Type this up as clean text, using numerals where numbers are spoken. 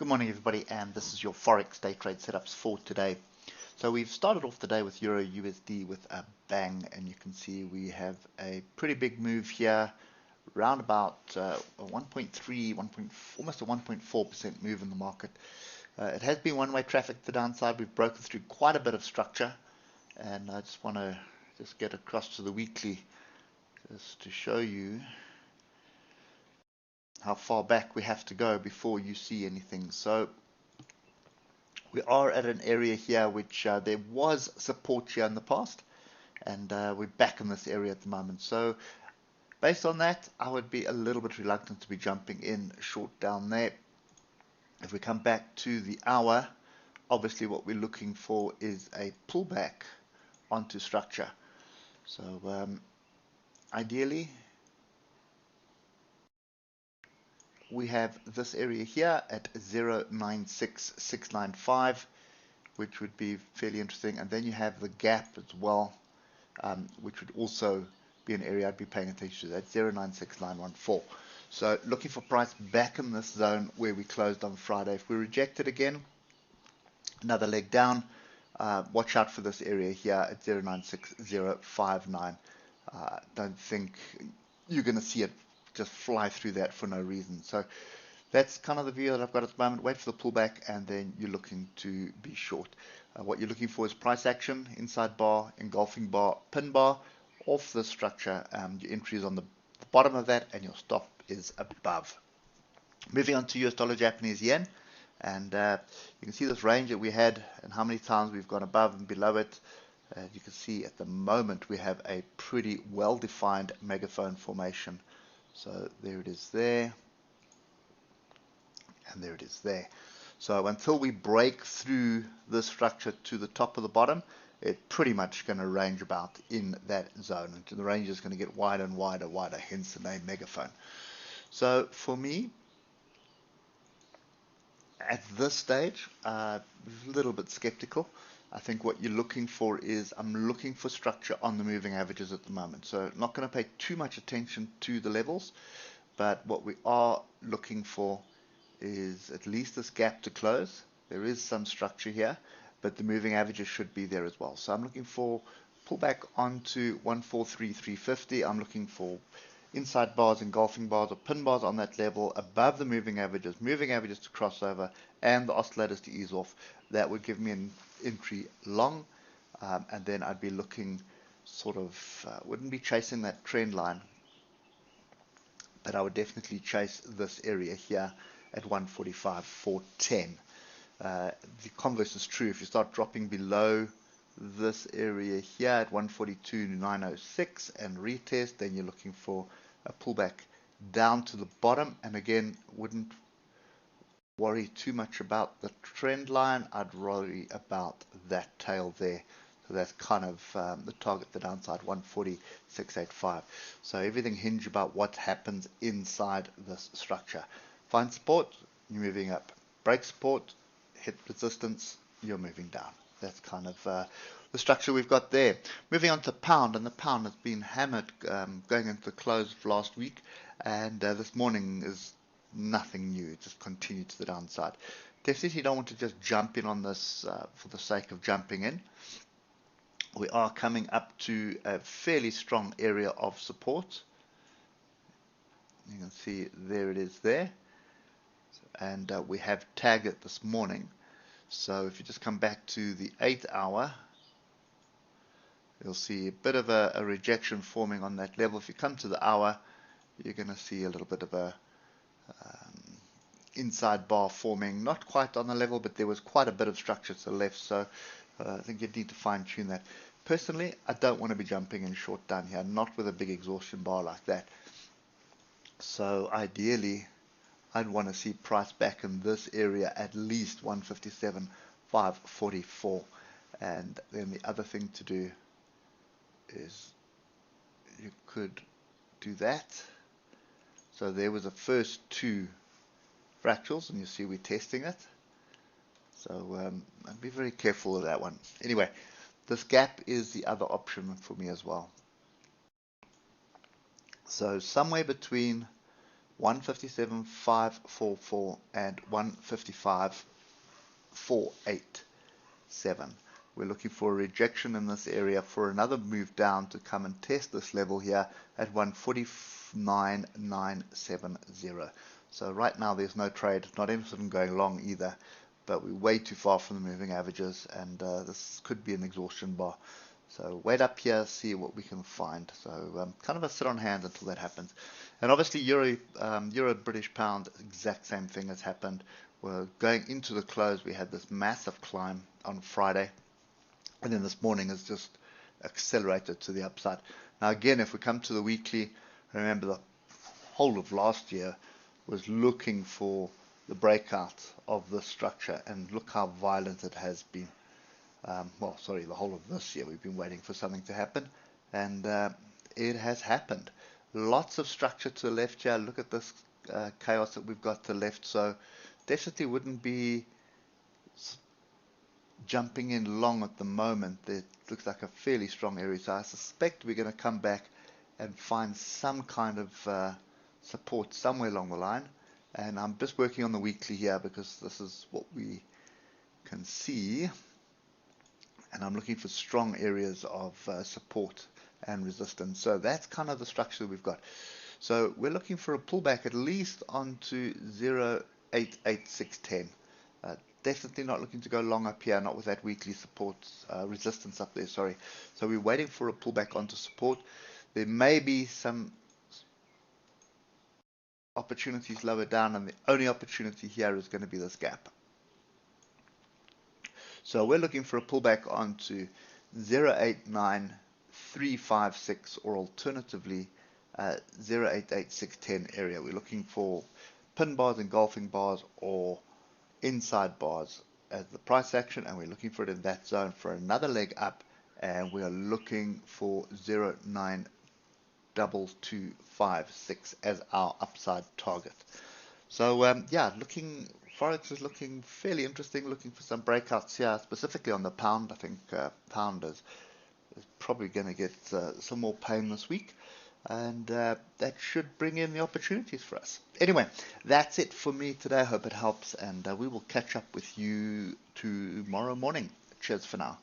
Good morning everybody, and this is your Forex day trade setups for today. So we've started off the day with Euro USD with a bang, and you can see we have a pretty big move here, around about a 1.3, almost a 1.4% move in the market. It has been one-way traffic to the downside. We've broken through quite a bit of structure, and I just want to get across to the weekly just to show you how far back we have to go before you see anything. So we are at an area here which there was support here in the past, and we're back in this area at the moment. So based on that, I would be a little bit reluctant to be jumping in short down there. If we come back to the hour, obviously what we're looking for is a pullback onto structure. So ideally we have this area here at 096695, which would be fairly interesting, and then you have the gap as well, which would also be an area I'd be paying attention to. That's 096914. So looking for price back in this zone where we closed on Friday. If we reject it again, another leg down, watch out for this area here at 096059. Don't think you're going to see it just fly through that for no reason. So that's kind of the view that I've got at the moment. Wait for the pullback, and then you're looking to be short. What you're looking for is price action, inside bar, engulfing bar, pin bar, off the structure. Your entry is on the bottom of that, and your stop is above. Moving on to US dollar Japanese yen, and you can see this range that we had and how many times we've gone above and below it. You can see at the moment we have a pretty well-defined megaphone formation. So there it is there, and there it is there. So until we break through this structure to the top of the bottom, it's pretty much going to range about in that zone. And the range is going to get wider and wider, hence the name megaphone. So for me, at this stage, a little bit skeptical. I think what you're looking for is, I'm looking for structure on the moving averages at the moment. So not going to pay too much attention to the levels, but what we are looking for is at least this gap to close. There is some structure here, but the moving averages should be there as well. So I'm looking for pullback onto 143,350. I'm looking for inside bars, engulfing bars, or pin bars on that level above the moving averages to cross over, and the oscillators to ease off. That would give me an entry long, and then I'd be looking sort of, wouldn't be chasing that trend line, but I would definitely chase this area here at 145,410. The converse is true. If you start dropping below this area here at 142,906 and retest, then you're looking for a pullback down to the bottom. And again, wouldn't worry too much about the trend line. I'd worry about that tail there. So that's kind of the target, the downside, 140,685. So everything hinges about what happens inside this structure. Find support, you're moving up. Break support, hit resistance, you're moving down. That's kind of the structure we've got there. Moving on to pound, and the pound has been hammered going into the close of last week, and this morning is nothing new. It just continued to the downside. Definitely don't want to just jump in on this for the sake of jumping in. We are coming up to a fairly strong area of support. You can see there it is there, and we have tagged it this morning. So if you just come back to the 8 hour, you'll see a bit of a rejection forming on that level. If you come to the hour, you're going to see a little bit of a inside bar forming, not quite on the level, but there was quite a bit of structure to the left. So I think you need to fine tune that. Personally, I don't want to be jumping in short down here, not with a big exhaustion bar like that. So ideally, I'd want to see price back in this area at least 157,544. And then the other thing to do is you could do that. So there was the first two fractals, and you see we're testing it. So I'd be very careful with that one. Anyway, this gap is the other option for me as well. So somewhere between 157,544 and 155,487. We're looking for a rejection in this area for another move down to come and test this level here at 149,970. So right now there's no trade, not interested in going long either, but we're way too far from the moving averages, and this could be an exhaustion bar. So wait up here, see what we can find. So kind of a sit on hand until that happens. And obviously Euro British pound, exact same thing has happened. We're going into the close. We had this massive climb on Friday, and then this morning has just accelerated to the upside. Now again, if we come to the weekly, remember the whole of last year was looking for the breakout of this structure, and look how violent it has been. Well, sorry, the whole of this year we've been waiting for something to happen, and it has happened. Lots of structure to the left here. Look at this chaos that we've got to the left. So definitely wouldn't be jumping in long at the moment. It looks like a fairly strong area, so I suspect we're going to come back and find some kind of support somewhere along the line. And I'm just working on the weekly here because this is what we can see, and I'm looking for strong areas of support and resistance. So that's kind of the structure we've got. So we're looking for a pullback at least onto 0.88610. Definitely not looking to go long up here, not with that weekly support resistance up there, sorry. So we're waiting for a pullback onto support. There may be some opportunities lower down, and the only opportunity here is going to be this gap. So we're looking for a pullback onto 0.89356, or alternatively 0.88610 area. We're looking for pin bars, engulfing bars, or inside bars as the price action, and we're looking for it in that zone for another leg up, and we are looking for 0.92256 as our upside target. So yeah, Forex is looking fairly interesting, looking for some breakouts here, specifically on the pound. I think pound is probably going to get some more pain this week, and that should bring in the opportunities for us. Anyway, that's it for me today. I hope it helps, and we will catch up with you tomorrow morning. Cheers for now.